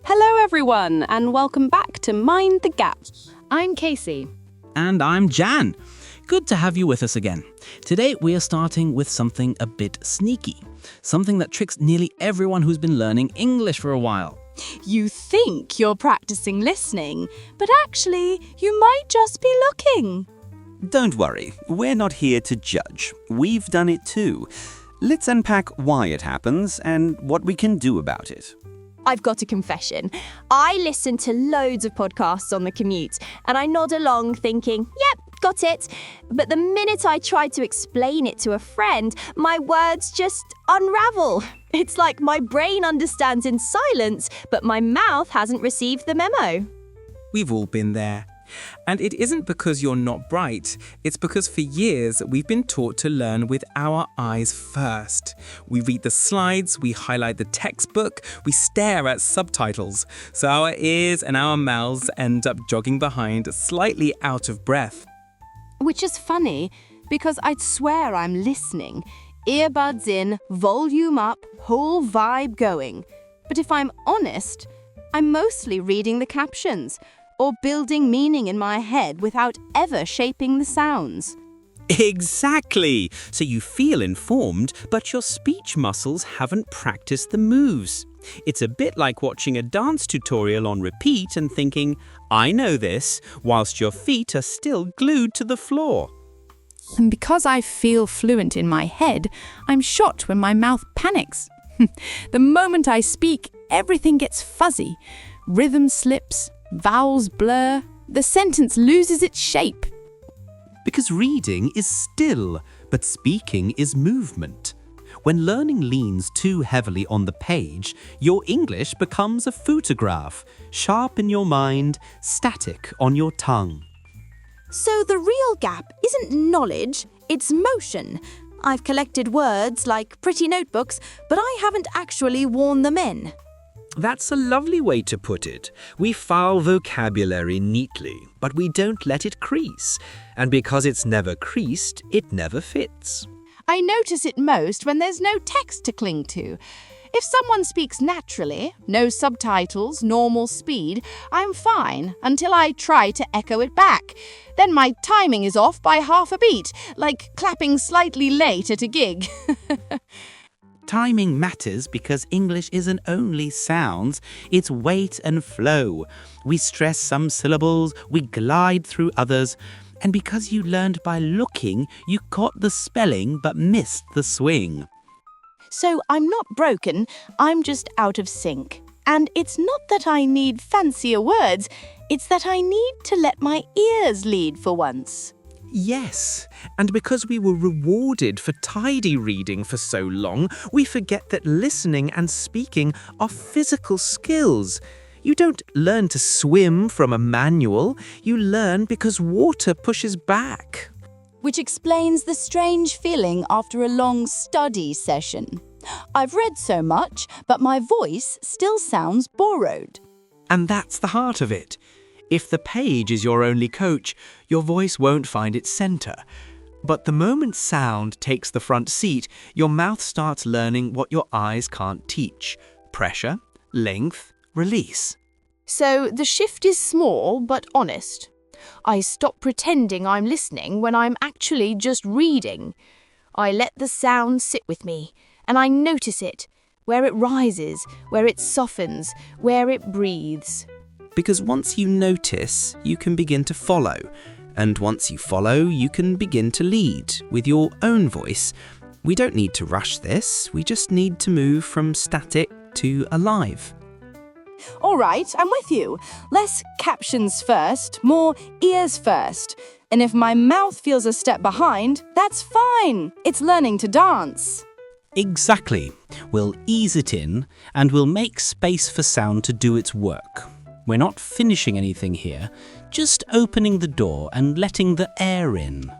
Hello everyone, and welcome back to Mind the Gap. I'm Casey. And I'm Jan. Good to have you with us again. Today we are starting with something a bit sneaky. Something that tricks nearly everyone who's been learning English for a while. You think you're practicing listening, but actually you might just be looking. Don't worry, we're not here to judge. We've done it too. Let's unpack why it happens and what we can do about it. I've got a confession. I listen to loads of podcasts on the commute, and I nod along thinking, yep, got it. But the minute I try to explain it to a friend, my words just unravel. It's like my brain understands in silence, but my mouth hasn't received the memo. We've all been there. And it isn't because you're not bright, it's because for years we've been taught to learn with our eyes first. We read the slides, we highlight the textbook, we stare at subtitles, so our ears and our mouths end up jogging behind, slightly out of breath. Which is funny, because I'd swear I'm listening. Earbuds in, volume up, whole vibe going. But if I'm honest, I'm mostly reading the captions, or building meaning in my head without ever shaping the sounds. Exactly! So you feel informed, but your speech muscles haven't practiced the moves. It's a bit like watching a dance tutorial on repeat and thinking, I know this, whilst your feet are still glued to the floor. And because I feel fluent in my head, I'm shocked when my mouth panics. The moment I speak, everything gets fuzzy. Rhythm slips, vowels blur, the sentence loses its shape. Because reading is still, but speaking is movement. When learning leans too heavily on the page, your English becomes a photograph, sharp in your mind, static on your tongue. So the real gap isn't knowledge, it's motion. I've collected words like pretty notebooks, but I haven't actually worn them in. That's a lovely way to put it. We file vocabulary neatly, but we don't let it crease. And because it's never creased, it never fits. I notice it most when there's no text to cling to. If someone speaks naturally, no subtitles, normal speed, I'm fine until I try to echo it back. Then my timing is off by half a beat, like clapping slightly late at a gig. Timing matters because English isn't only sounds, it's weight and flow. We stress some syllables, we glide through others. And because you learned by looking, you caught the spelling but missed the swing. So I'm not broken, I'm just out of sync. And it's not that I need fancier words, it's that I need to let my ears lead for once. Yes, and because we were rewarded for tidy reading for so long, we forget that listening and speaking are physical skills. You don't learn to swim from a manual, you learn because water pushes back. Which explains the strange feeling after a long study session. I've read so much, but my voice still sounds borrowed. And that's the heart of it. If the page is your only coach, your voice won't find its center. But the moment sound takes the front seat, your mouth starts learning what your eyes can't teach. Pressure, length, release. So the shift is small but honest. I stop pretending I'm listening when I'm actually just reading. I let the sound sit with me, and I notice it, where it rises, where it softens, where it breathes. Because once you notice, you can begin to follow. And once you follow, you can begin to lead with your own voice. We don't need to rush this, we just need to move from static to alive. All right, I'm with you. Less captions first, more ears first. And if my mouth feels a step behind, that's fine. It's learning to dance. Exactly. We'll ease it in, and we'll make space for sound to do its work. We're not finishing anything here, just opening the door and letting the air in.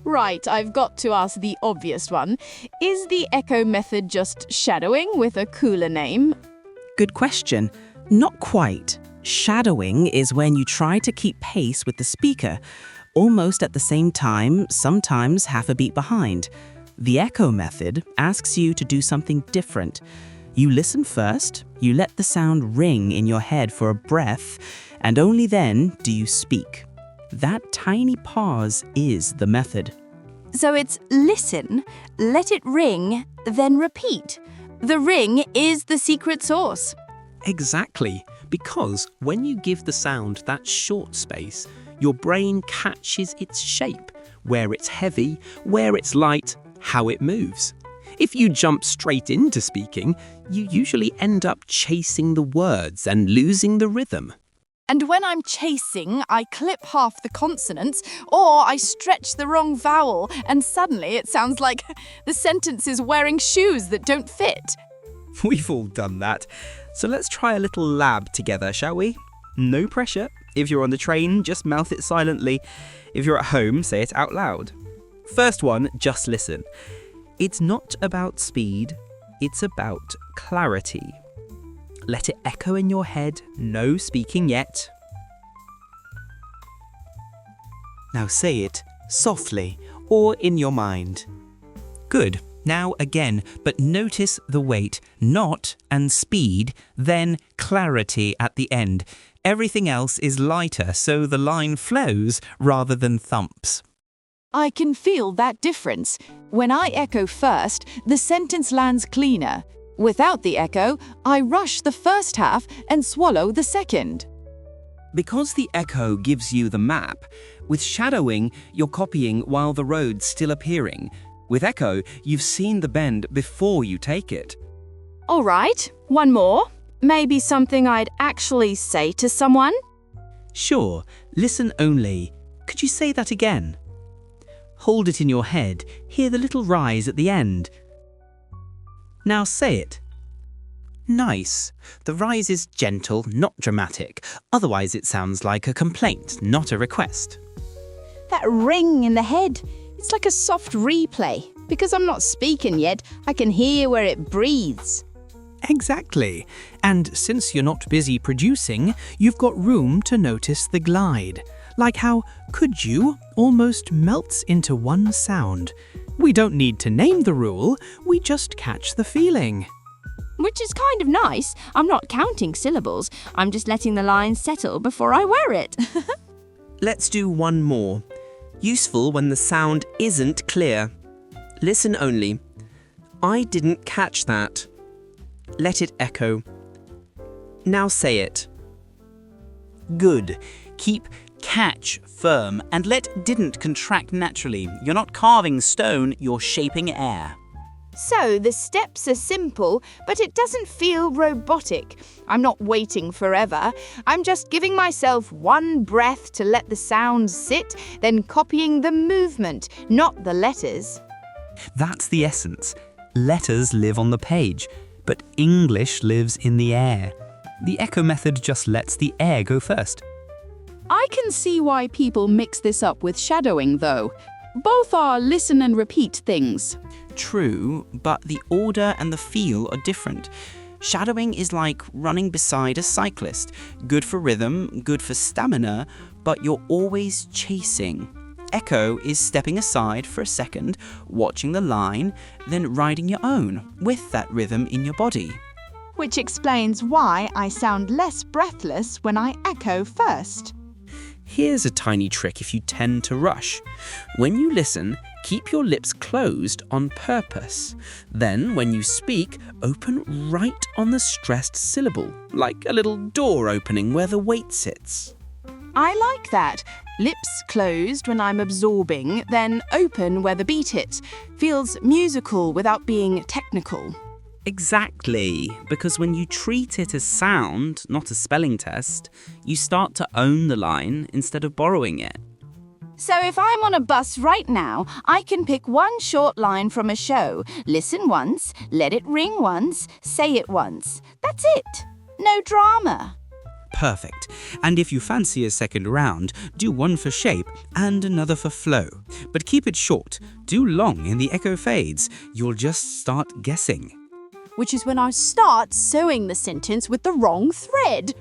Right, I've got to ask the obvious one. Is the echo method just shadowing with a cooler name? Good question. Not quite. Shadowing is when you try to keep pace with the speaker, almost at the same time, sometimes half a beat behind. The echo method asks you to do something different. You listen first, you let the sound ring in your head for a breath, and only then do you speak. That tiny pause is the method. So it's listen, let it ring, then repeat. The ring is the secret sauce. Exactly, because when you give the sound that short space, your brain catches its shape, where it's heavy, where it's light, how it moves. If you jump straight into speaking, you usually end up chasing the words and losing the rhythm. And when I'm chasing, I clip half the consonants, or I stretch the wrong vowel, and suddenly it sounds like the sentence is wearing shoes that don't fit. We've all done that. So let's try a little lab together, shall we? No pressure. If you're on the train, just mouth it silently. If you're at home, say it out loud. First one, just listen. It's not about speed, it's about clarity. Let it echo in your head, no speaking yet. Now say it softly or in your mind. Good. Now again, but notice the weight, not and speed, then clarity at the end. Everything else is lighter, so the line flows rather than thumps. I can feel that difference. When I echo first, the sentence lands cleaner. Without the echo, I rush the first half and swallow the second. Because the echo gives you the map, with shadowing, you're copying while the road's still appearing. With echo, you've seen the bend before you take it. All right, one more. Maybe something I'd actually say to someone? Sure, listen only. Could you say that again? Hold it in your head, hear the little rise at the end. Now say it. Nice. The rise is gentle, not dramatic. Otherwise it sounds like a complaint, not a request. That ring in the head, it's like a soft replay. Because I'm not speaking yet, I can hear where it breathes. Exactly. And since you're not busy producing, you've got room to notice the glide. Like how could you almost melts into one sound. We don't need to name the rule, we just catch the feeling. Which is kind of nice. I'm not counting syllables. I'm just letting the line settle before I wear it. Let's do one more. Useful when the sound isn't clear. Listen only. I didn't catch that. Let it echo. Now say it. Good. Keep catch firm and let didn't contract naturally. You're not carving stone, you're shaping air. So the steps are simple, but it doesn't feel robotic. I'm not waiting forever. I'm just giving myself one breath to let the sound sit, then copying the movement, not the letters. That's the essence. Letters live on the page, but English lives in the air. The echo method just lets the air go first. I can see why people mix this up with shadowing, though. Both are listen and repeat things. True, but the order and the feel are different. Shadowing is like running beside a cyclist. Good for rhythm, good for stamina, but you're always chasing. Echo is stepping aside for a second, watching the line, then riding your own, with that rhythm in your body. Which explains why I sound less breathless when I echo first. Here's a tiny trick if you tend to rush. When you listen, keep your lips closed on purpose. Then, when you speak, open right on the stressed syllable, like a little door opening where the weight sits. I like that. Lips closed when I'm absorbing, then open where the beat hits. Feels musical without being technical. Exactly, because when you treat it as sound, not a spelling test, you start to own the line instead of borrowing it. So if I'm on a bus right now, I can pick one short line from a show, listen once, let it ring once, say it once. That's it. No drama. Perfect. And if you fancy a second round, do one for shape and another for flow. But keep it short. Do long in the echo fades. You'll just start guessing. Which is when I start sewing the sentence with the wrong thread.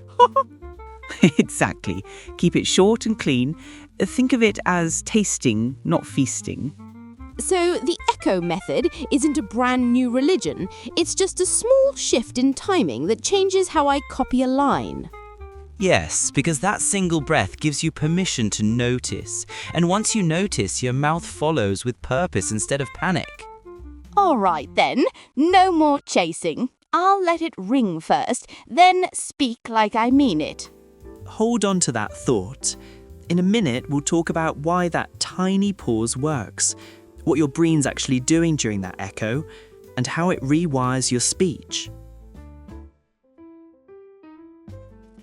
Exactly. Keep it short and clean. Think of it as tasting, not feasting. So the echo method isn't a brand new religion, it's just a small shift in timing that changes how I copy a line. Yes, because that single breath gives you permission to notice. And once you notice, your mouth follows with purpose instead of panic. All right then, no more chasing. I'll let it ring first, then speak like I mean it. Hold on to that thought. In a minute, we'll talk about why that tiny pause works, what your brain's actually doing during that echo, and how it rewires your speech.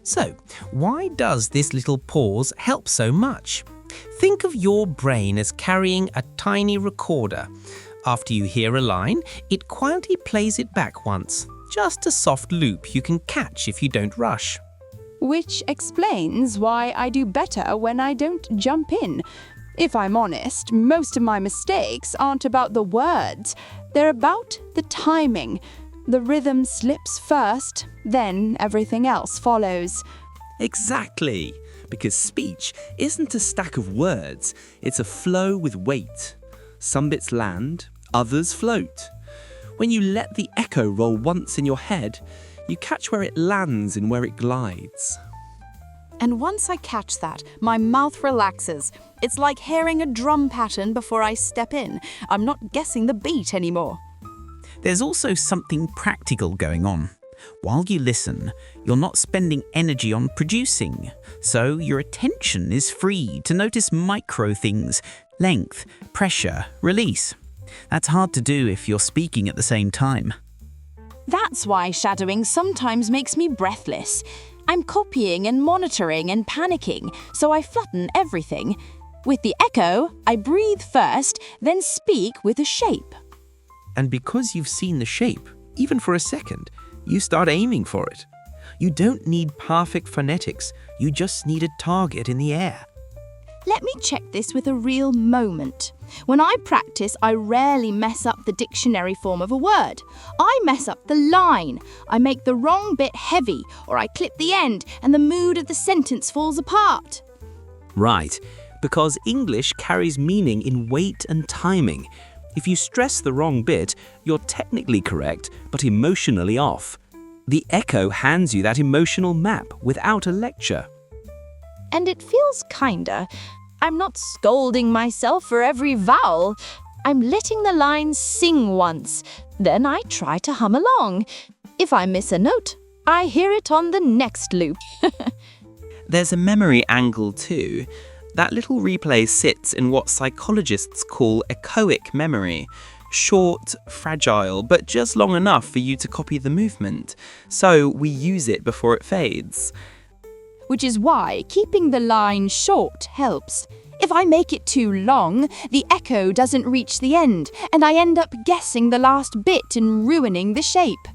So, why does this little pause help so much? Think of your brain as carrying a tiny recorder. After you hear a line, it quietly plays it back once. Just a soft loop you can catch if you don't rush. Which explains why I do better when I don't jump in. If I'm honest, most of my mistakes aren't about the words. They're about the timing. The rhythm slips first, then everything else follows. Exactly, because speech isn't a stack of words, it's a flow with weight. Some bits land, others float. When you let the echo roll once in your head, you catch where it lands and where it glides. And once I catch that, my mouth relaxes. It's like hearing a drum pattern before I step in. I'm not guessing the beat anymore. There's also something practical going on. While you listen, you're not spending energy on producing, so your attention is free to notice micro things, length, pressure, release. That's hard to do if you're speaking at the same time. That's why shadowing sometimes makes me breathless. I'm copying and monitoring and panicking, so I flatten everything. With the echo, I breathe first, then speak with a shape. And because you've seen the shape, even for a second, you start aiming for it. You don't need perfect phonetics, you just need a target in the air. Let me check this with a real moment. When I practice, I rarely mess up the dictionary form of a word. I mess up the line. I make the wrong bit heavy, or I clip the end, and the mood of the sentence falls apart. Right, because English carries meaning in weight and timing. If you stress the wrong bit, you're technically correct, but emotionally off. The echo hands you that emotional map without a lecture. And it feels kinda. I'm not scolding myself for every vowel. I'm letting the line sing once. Then I try to hum along. If I miss a note, I hear it on the next loop. There's a memory angle too. That little replay sits in what psychologists call echoic memory. Short, fragile, but just long enough for you to copy the movement. So we use it before it fades. Which is why keeping the line short helps. If I make it too long, the echo doesn't reach the end, and I end up guessing the last bit and ruining the shape.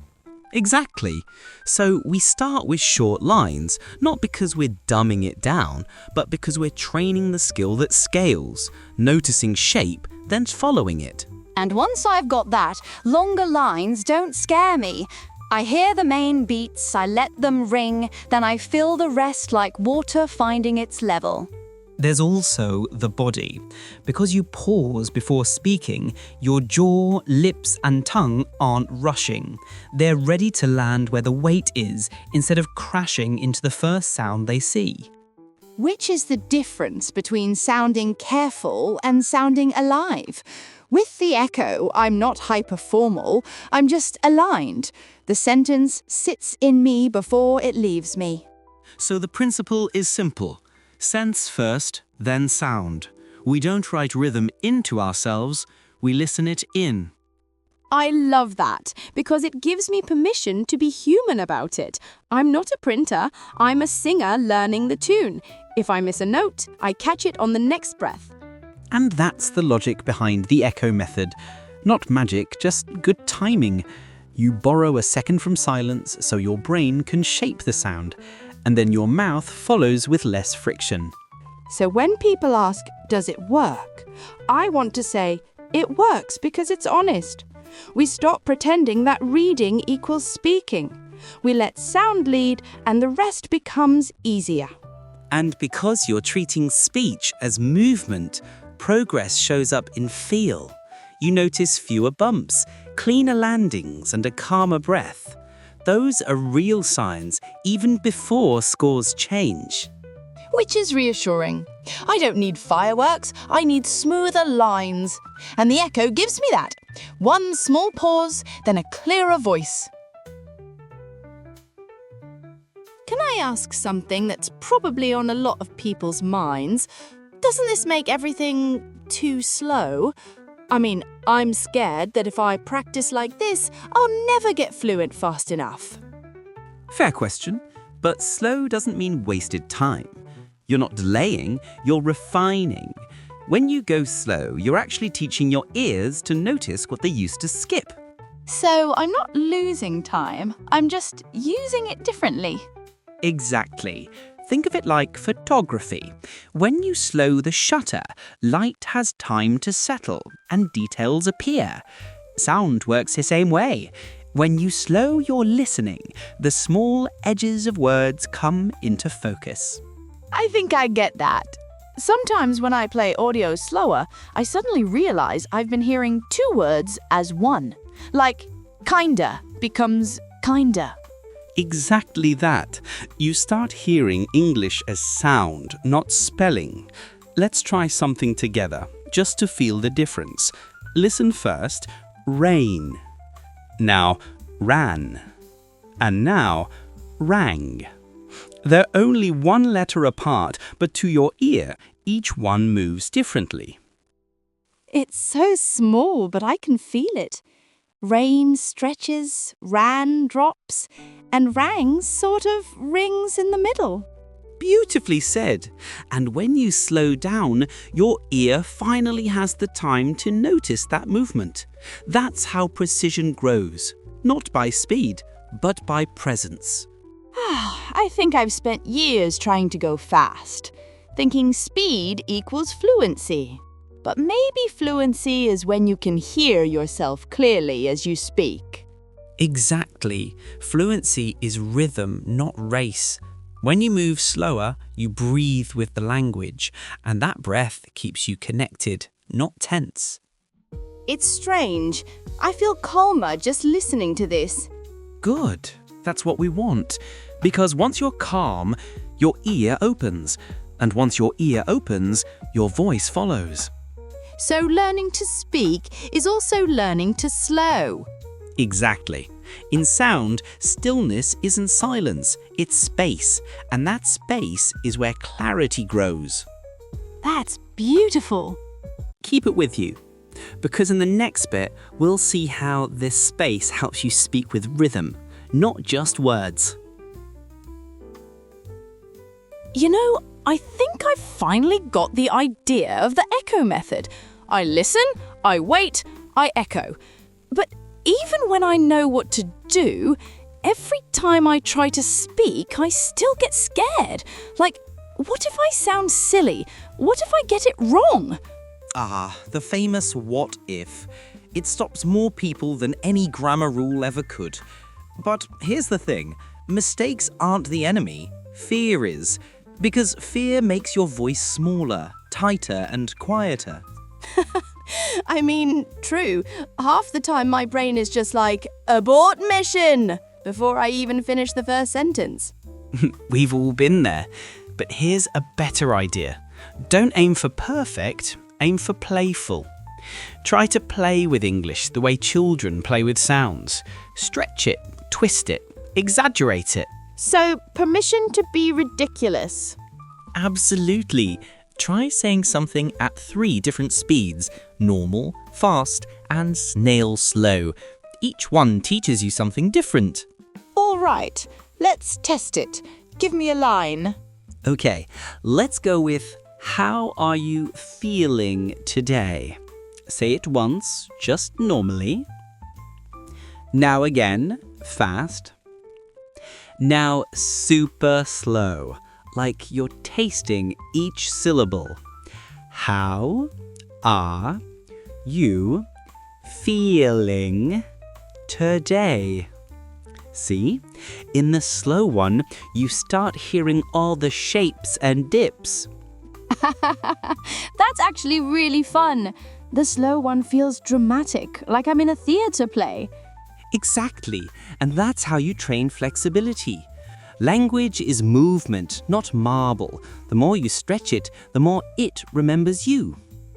Exactly. So we start with short lines, not because we're dumbing it down, but because we're training the skill that scales, noticing shape, then following it. And once I've got that, longer lines don't scare me. I hear the main beats, I let them ring, then I fill the rest like water finding its level. There's also the body. Because you pause before speaking, your jaw, lips, and tongue aren't rushing. They're ready to land where the weight is instead of crashing into the first sound they see. Which is the difference between sounding careful and sounding alive? With the echo, I'm not hyper-formal, I'm just aligned. The sentence sits in me before it leaves me. So the principle is simple. Sense first, then sound. We don't write rhythm into ourselves, we listen it in. I love that, because it gives me permission to be human about it. I'm not a printer, I'm a singer learning the tune. If I miss a note, I catch it on the next breath. And that's the logic behind the echo method. Not magic, just good timing. You borrow a second from silence so your brain can shape the sound, and then your mouth follows with less friction. So when people ask, does it work? I want to say, it works because it's honest. We stop pretending that reading equals speaking. We let sound lead and the rest becomes easier. And because you're treating speech as movement, progress shows up in feel. You notice fewer bumps, cleaner landings, and a calmer breath. Those are real signs even before scores change. Which is reassuring. I don't need fireworks, I need smoother lines. And the echo gives me that. One small pause, then a clearer voice. Can I ask something that's probably on a lot of people's minds? Doesn't this make everything too slow? I mean, I'm scared that if I practice like this, I'll never get fluent fast enough. Fair question, but slow doesn't mean wasted time. You're not delaying, you're refining. When you go slow, you're actually teaching your ears to notice what they used to skip. So I'm not losing time, I'm just using it differently. Exactly. Think of it like photography. When you slow the shutter, light has time to settle and details appear. Sound works the same way. When you slow your listening, the small edges of words come into focus. I think I get that. Sometimes when I play audio slower, I suddenly realize I've been hearing two words as one. Like, kinda becomes kinda. Exactly that. You start hearing English as sound, not spelling. Let's try something together, just to feel the difference. Listen first, rain. Now, ran. And now, rang. They're only one letter apart, but to your ear, each one moves differently. It's so small, but I can feel it. Rain stretches, ran drops, and rang sort of rings in the middle. Beautifully said. And when you slow down, your ear finally has the time to notice that movement. That's how precision grows. Not by speed, but by presence. I think I've spent years trying to go fast, thinking speed equals fluency. But maybe fluency is when you can hear yourself clearly as you speak. Exactly. Fluency is rhythm, not race. When you move slower, you breathe with the language, and that breath keeps you connected, not tense. It's strange. I feel calmer just listening to this. Good. That's what we want. Because once you're calm, your ear opens. And once your ear opens, your voice follows. So learning to speak is also learning to slow. Exactly. In sound, stillness isn't silence, it's space. And that space is where clarity grows. That's beautiful. Keep it with you. Because in the next bit, we'll see how this space helps you speak with rhythm, not just words. You know, I think I've finally got the idea of the echo method. I listen, I wait, I echo. But even when I know what to do, every time I try to speak, I still get scared. Like, what if I sound silly? What if I get it wrong? Ah, the famous what if. It stops more people than any grammar rule ever could. But here's the thing, mistakes aren't the enemy, fear is. Because fear makes your voice smaller, tighter, and quieter. I mean, true. Half the time my brain is just like, abort mission, before I even finish the first sentence. We've all been there. But here's a better idea. Don't aim for perfect, aim for playful. Try to play with English the way children play with sounds. Stretch it, twist it, exaggerate it. So, permission to be ridiculous. Absolutely. Try saying something at 3 different speeds, normal, fast, and snail slow. Each one teaches you something different. All right, let's test it. Give me a line. Okay, let's go with, how are you feeling today? Say it once, just normally. Now again, fast. Now super slow, like you're tasting each syllable. How are you feeling today? See? In the slow one, you start hearing all the shapes and dips. That's actually really fun. The slow one feels dramatic, like I'm in a theatre play. Exactly, and that's how you train flexibility. Language is movement, not marble. The more you stretch it, the more it remembers you.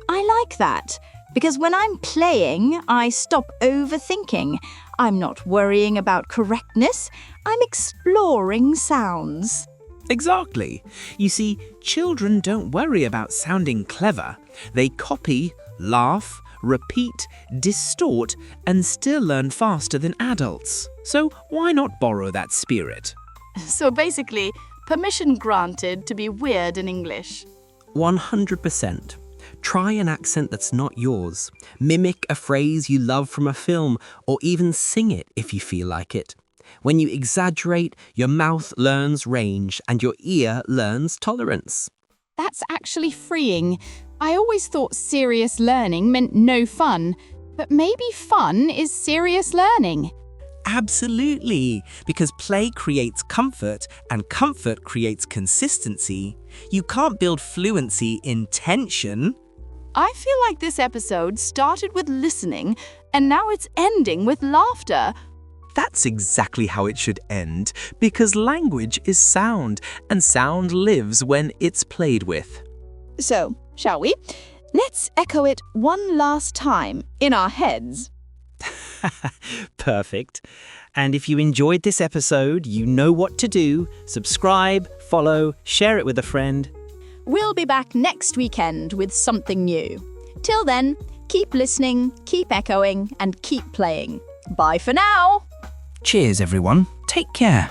I like that, because when I'm playing, I stop overthinking. I'm not worrying about correctness, I'm exploring sounds. Exactly. You see, children don't worry about sounding clever. They copy, laugh, repeat, distort, and still learn faster than adults. So why not borrow that spirit? So basically, permission granted to be weird in English. 100%. Try an accent that's not yours. Mimic a phrase you love from a film, or even sing it if you feel like it. When you exaggerate, your mouth learns range and your ear learns tolerance. That's actually freeing. I always thought serious learning meant no fun, but maybe fun is serious learning. Absolutely, because play creates comfort and comfort creates consistency. You can't build fluency in tension. I feel like this episode started with listening, and now it's ending with laughter. That's exactly how it should end, because language is sound, and sound lives when it's played with. So, shall we? Let's echo it one last time in our heads. Perfect. And if you enjoyed this episode, you know what to do. Subscribe, follow, share it with a friend. We'll be back next weekend with something new. Till then, keep listening, keep echoing, and keep playing. Bye for now! Cheers, everyone. Take care.